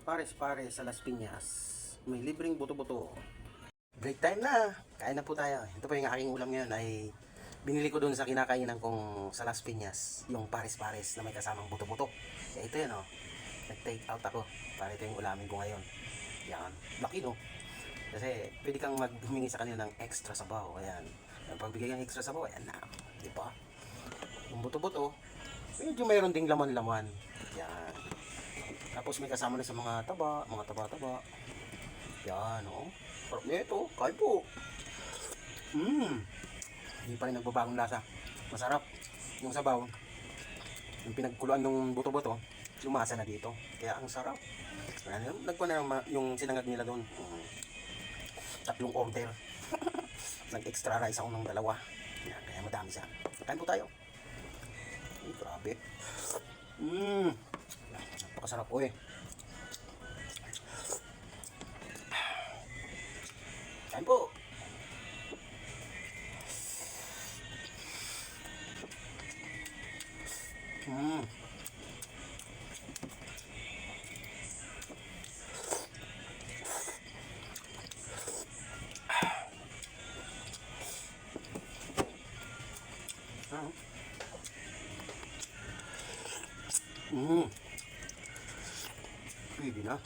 pares-pares sa Las Piñas. May libreng buto-buto. Break time na. Kain na po tayo. Ito po yung aking ulam ngayon ay binili ko doon sa kinakainan kong sa Las Piñas. Yung pares-pares na may kasamang buto-buto. Ito yan o. Nag-take out ako. Para ito yung ulamin ko ngayon. Yan. Laki no. Kasi pwede kang maghumingi sa kanila ng extra sabaw. Ayan. Pagbigay ng extra sabaw, ayan na. Di ba? Yung buto-buto, medyo mayroon ding laman-laman. Yan. Tapos may kasama na sa mga taba-taba. Yan, o. Sarap na ito. Kain po. Hindi pa rin nagbabagong lasa. Masarap. Yung sabaw, yung pinagkuluan ng buto-buto, lumasa na dito. Kaya ang sarap. Nagkuha na yung sinangag nila doon. 3 order. Nag-extra rice ako ng 2. Yan, kaya madami siya. Kain po tayo. Ay, grabe. Napakasarap po eh. Kain po. Pwede na.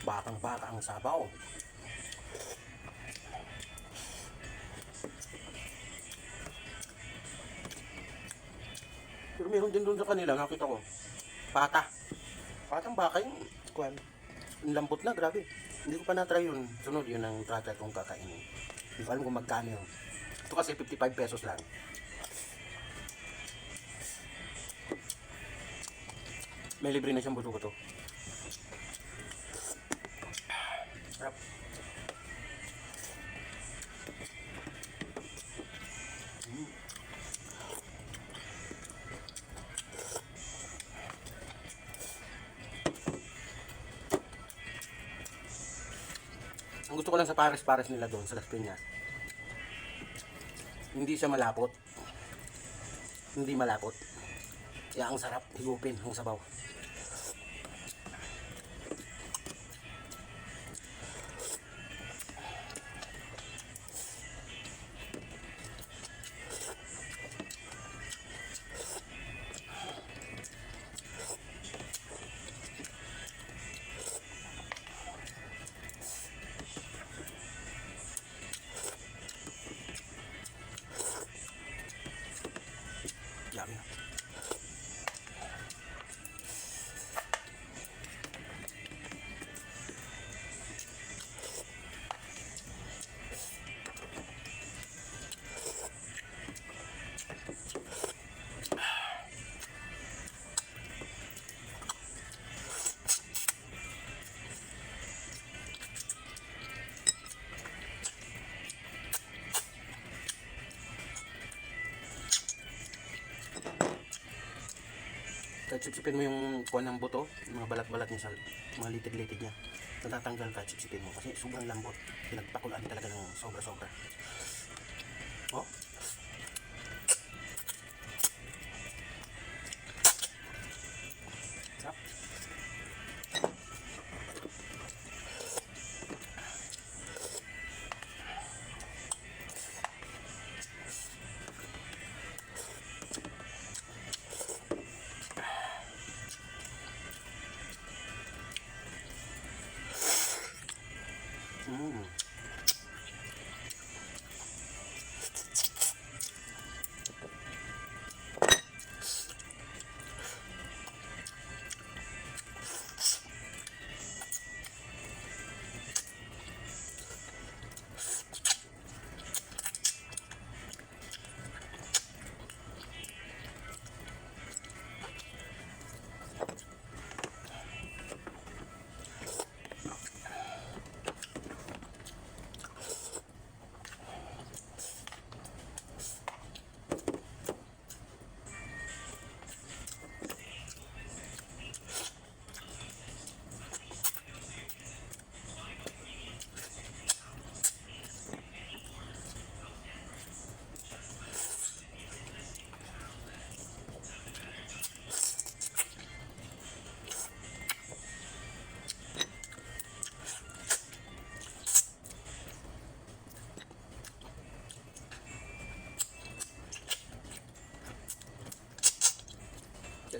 Bakang-baka ang sabaw. Pero meron din doon sa kanila, nakita ko. Patang baka yung kwan. Ang lambot na, grabe. Hindi ko pa na-try yun. Sunod yun ang try kong kakainin. Hindi ko alam kung magkano yun. Ito kasi 55 pesos lang. May libre na siyang buto-buto. Sarap. Ang gusto ko lang sa pares-pares nila doon sa Las Piñas, hindi siya malapot. Hindi malapot. Kaya ang sarap higupin ang sabaw. Yummy. Kahit sipsipin mo yung kuwan ng buto, yung mga balat-balat niya sa mga litid-litid niya, natatanggal kahit sipsipin mo kasi sobrang lambot. Pinagpakulaan talaga ng sobra-sobra. Oh. Sarap.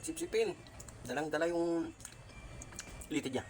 sipsipin. Dalang-dala yung litid niya.